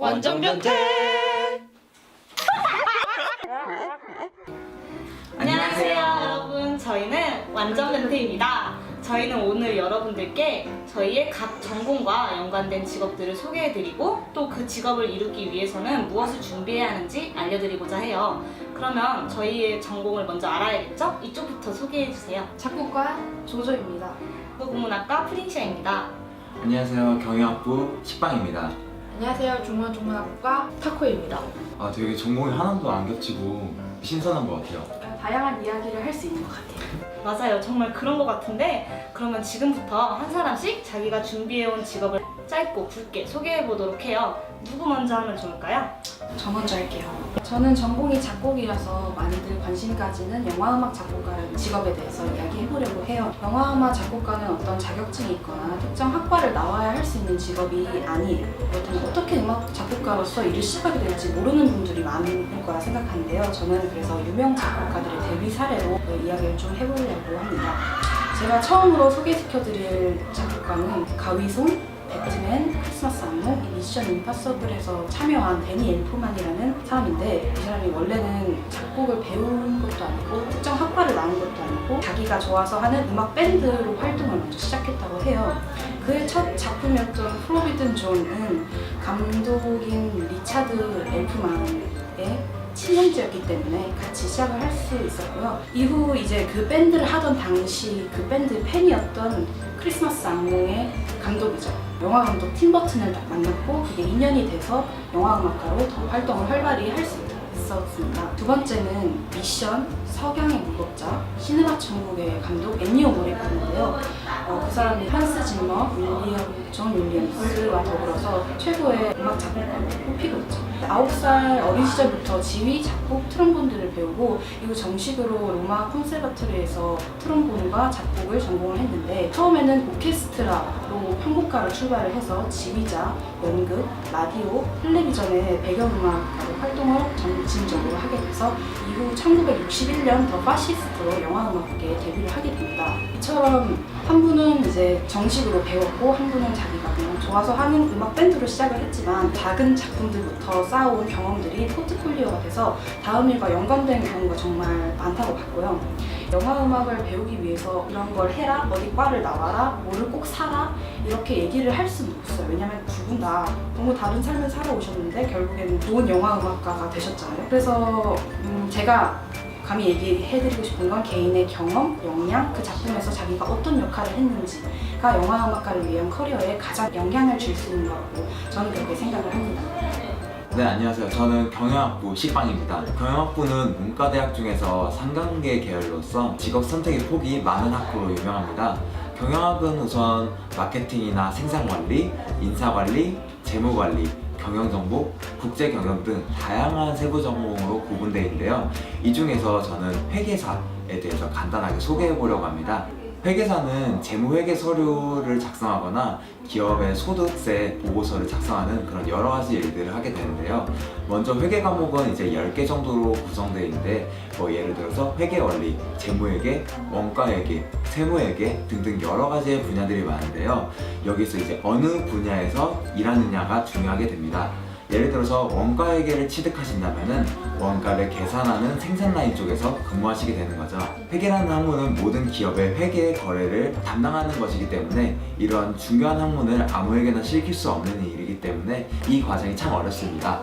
완전 변태! 안녕하세요 여러분, 저희는 완전 변태입니다. 저희는 오늘 여러분들께 저희의 각 전공과 연관된 직업들을 소개해드리고 또 그 직업을 이루기 위해서는 무엇을 준비해야 하는지 알려드리고자 해요. 그러면 저희의 전공을 먼저 알아야겠죠? 이쪽부터 소개해주세요. 작곡가 조조입니다. 국어국문학과 프린시아입니다. 안녕하세요. 경영학부 식빵입니다. 안녕하세요. 중문학과 타코입니다. 되게 전공이 하나도 안 겹치고 신선한 것 같아요. 다양한 이야기를 할 수 있는 것 같아요. 맞아요. 정말 그런 것 같은데 그러면 지금부터 한 사람씩 자기가 준비해온 직업을 짧고 굵게 소개해보도록 해요. 누구 먼저 하면 좋을까요? 저 먼저 할게요. 저는 전공이 작곡이라서 많이들 관심 가지는 영화음악 작곡가라는 직업에 대해서 이야기해보려고 해요. 영화음악 작곡가는 어떤 자격증이 있거나 특정 학과를 나와야 할 수 있는 직업이 아니에요. 그렇다면 어떻게 음악 작곡가로서 일을 시작하게 될지 모르는 분들이 많을 거라 생각하는데요. 저는 그래서 유명 작곡가들의 데뷔 사례로 이야기를 좀 해보려고 합니다. 제가 처음으로 소개시켜드릴 작곡가는 가위손, 배트맨, 크리스마스 안무, 미션 임파서블에서 참여한 데니 엘프만이라는 사람인데, 이 사람이 원래는 작곡을 배운 것도 아니고 특정 학과를 나온 것도 아니고 자기가 좋아서 하는 음악 밴드로 활동을 먼저 시작했다고 해요. 그의 첫 작품이었던 프로비든 존은 감독인 리차드 엘프만의 친형제였기 때문에 같이 시작을 할 수 있었고요. 이후 이제 그 밴드를 하던 당시 그 밴드의 팬이었던 크리스마스 악몽의 감독이죠. 영화 감독 팀 버튼을 딱 만났고 그게 인연이 돼서 영화음악가로 더 활동을 활발히 할 수 있었습니다. 두 번째는 미션, 석양의 무법자, 신음악 천국의 감독 엔니오 모리코네인데요. 그 사람이 한스 짐머, 존 윌리엄스와 더불어서 최고의 음악 작곡가로 꼽히고 있죠. 9살 어린 시절부터 지휘, 작곡, 트럼본들을 배우고 이후 정식으로 로마 콘ser바토리에서 트럼본과 작곡을 전공을 했는데, 처음에는 오케스트라로 편곡가로 출발을 해서 지휘자, 연극, 라디오, 텔레비전의 배경음악가로 활동을 점진적으로 하게 돼서 이후 1961년 더 파시스트로 영화음악계에 데뷔를 하게 됩니다. 이처럼 한 분은 이제 정식으로 배웠고 한 분은 자기가 그냥 좋아서 하는 음악 밴드로 시작을 했지만 작은 작품들부터 쌓아온 경험들이 포트폴리오가 돼서 다음 일과 연관된 경우가 정말 많다고 봤고요. 영화음악을 배우기 위해서 이런 걸 해라, 어디 과를 나와라, 뭐를 꼭 사라 이렇게 얘기를 할 수는 없어요. 왜냐면 두 분 다 너무 다른 삶을 살아오셨는데 결국에는 좋은 영화음악가가 되셨잖아요. 그래서 제가 감히 얘기해드리고 싶은 건 개인의 경험, 역량, 그 작품에서 자기가 어떤 역할을 했는지가 영화음악가를 위한 커리어에 가장 영향을 줄 수 있는 거라고 저는 그렇게 생각을 합니다. 네, 안녕하세요. 저는 경영학부 식빵입니다. 경영학부는 문과대학 중에서 상관계 계열로서 직업 선택의 폭이 많은 학부로 유명합니다. 경영학은 우선 마케팅이나 생산관리, 인사관리, 재무관리, 경영정보, 국제경영 등 다양한 세부 전공으로 구분되어 있는데요. 이 중에서 저는 회계사에 대해서 간단하게 소개해 보려고 합니다. 회계사는 재무회계 서류를 작성하거나 기업의 소득세 보고서를 작성하는 그런 여러 가지 일들을 하게 되는데요. 먼저 회계 과목은 이제 10개 정도로 구성되어 있는데, 예를 들어서 회계원리, 재무회계, 원가회계, 세무회계 등등 여러 가지의 분야들이 많은데요. 여기서 이제 어느 분야에서 일하느냐가 중요하게 됩니다. 예를 들어서 원가회계를 취득하신다면은 원가를 계산하는 생산 라인 쪽에서 근무하시게 되는 거죠. 회계라는 학문은 모든 기업의 회계 거래를 담당하는 것이기 때문에 이러한 중요한 학문을 아무에게나 시킬 수 없는 일이기 때문에 이 과정이 참 어렵습니다.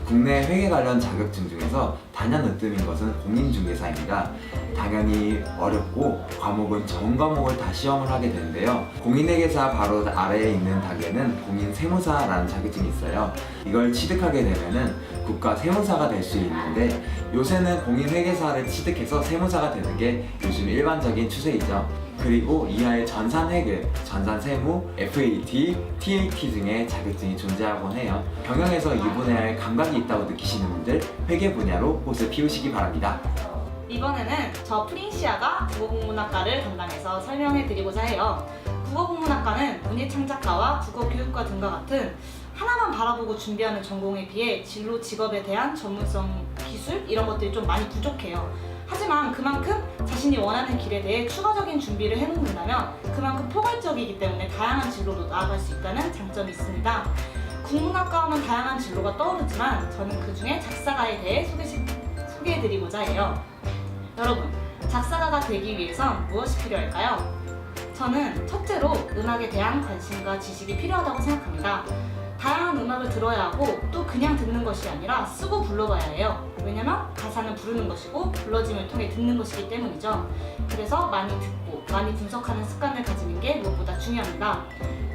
국내 회계 관련 자격증 중에서 단연 으뜸인 것은 공인중개사입니다. 당연히 어렵고 과목은 전 과목을 다 시험을 하게 되는데요. 공인회계사 바로 아래에 있는 단계는 공인세무사라는 자격증이 있어요. 이걸 취득하게 되면은 국가 세무사가 될 수 있는데, 요새는 공인회계사를 취득해서 세무사가 되는 게 요즘 일반적인 추세이죠. 그리고 이하의 전산회계, 전산세무, FAT, TAT 등의 자격증이 존재하곤 해요. 경영에서 이 분야에 감각이 있다고 느끼시는 분들 회계 분야로 꽃을 피우시기 바랍니다. 이번에는 저 프린시아가 국어국문학과를 담당해서 설명해드리고자 해요. 국어국문학과는 문예창작과와 국어교육과 등과 같은 하나만 바라보고 준비하는 전공에 비해 진로 직업에 대한 전문성, 기술 이런 것들이 좀 많이 부족해요. 하지만 그만큼 자신이 원하는 길에 대해 추가적인 준비를 해놓는다면 그만큼 포괄적이기 때문에 다양한 진로로 나아갈 수 있다는 장점이 있습니다. 국문학과 하면 다양한 진로가 떠오르지만 저는 그 중에 작사가에 대해 소개해드리고자 해요. 여러분, 작사가가 되기 위해선 무엇이 필요할까요? 저는 첫째로 음악에 대한 관심과 지식이 필요하다고 생각합니다. 다양한 음악을 들어야 하고 또 그냥 듣는 것이 아니라 쓰고 불러봐야 해요. 왜냐면 가사는 부르는 것이고 불러짐을 통해 듣는 것이기 때문이죠. 그래서 많이 듣고 많이 분석하는 습관을 가지는 게 무엇보다 중요합니다.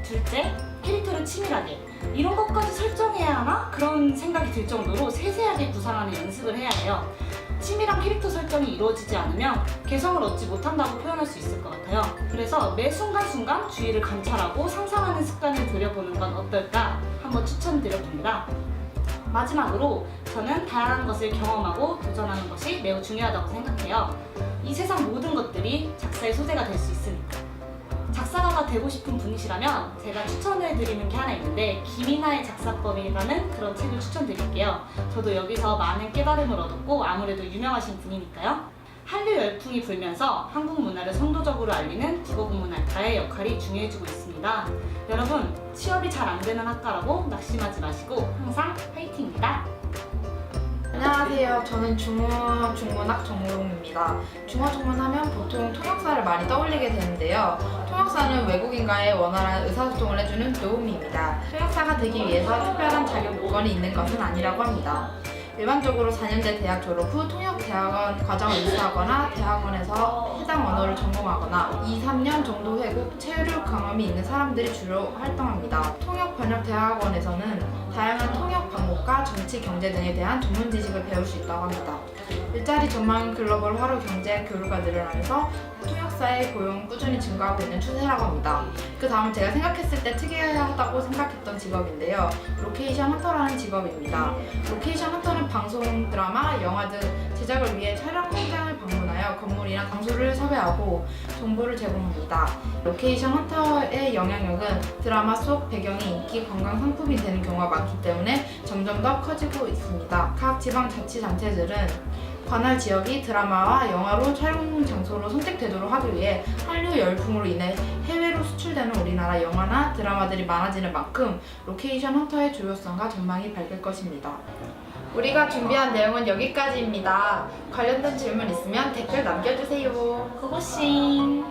둘째, 캐릭터를 치밀하게. 이런 것까지 설정해야 하나? 그런 생각이 들 정도로 세세하게 구상하는 연습을 해야 해요. 치밀한 캐릭터 설정이 이루어지지 않으면 개성을 얻지 못한다고 표현할 수 있을 것 같아요. 그래서 매 순간순간 주위를 관찰하고 상상하는 습관을 들여보는 건 어떨까 한번 추천드려봅니다. 마지막으로 저는 다양한 것을 경험하고 도전하는 것이 매우 중요하다고 생각해요. 이 세상 모든 것들이 작사의 소재가 될 수 있으니까. 작사가가 되고 싶은 분이시라면 제가 추천해 드리는 게 하나 있는데 김이나의 작사법이라는 그런 책을 추천드릴게요. 저도 여기서 많은 깨달음을 얻었고 아무래도 유명하신 분이니까요. 한류 열풍이 불면서 한국 문화를 선도적으로 알리는 국어국문학과의 역할이 중요해지고 있습니다. 여러분, 취업이 잘 안 되는 학과라고 낙심하지 마시고 항상 화이팅입니다. 안녕하세요. 저는 중어중문학 전공입니다. 중어중문하면 보통 통역사를 많이 떠올리게 되는데요. 통역사는 외국인과의 원활한 의사소통을 해주는 도우미입니다. 통역사가 되기 위해서 특별한 자격 요건이 있는 것은 아니라고 합니다. 일반적으로 4년제 대학 졸업 후 통역대학원 과정을 이수하거나 대학원에서 해당 언어를 전공하거나 2-3년 정도 외국 체류 경험이 있는 사람들이 주로 활동합니다. 통역번역대학원에서는 다양한 통역 방법과 정치, 경제 등에 대한 전문 지식을 배울 수 있다고 합니다. 일자리 전망 글로벌 화로 경제 교류가 늘어나면서 통역사의 고용 꾸준히 증가하고 있는 추세라고 합니다. 그 다음 제가 생각했을 때 특이하다고 생각했던 직업인데요. 로케이션 헌터라는 직업입니다. 로케이션 헌터는 방송, 드라마, 영화 등 제작을 위해 촬영 현장을 방문하여 건물이나 장소를 섭외하고 정보를 제공합니다. 로케이션 헌터의 영향력은 드라마 속 배경이 인기 관광 상품이 되는 경우가 많기 때문에 점점 더 커지고 있습니다. 각 지방자치단체들은 관할 지역이 드라마와 영화로 촬영 장소로 선택되도록 하기 위해 한류 열풍으로 인해 해외로 수출되는 우리나라 영화나 드라마들이 많아지는 만큼 로케이션 헌터의 중요성과 전망이 밝을 것입니다. 우리가 준비한 내용은 여기까지입니다. 관련된 질문 있으면 댓글 남겨주세요. 고고싱!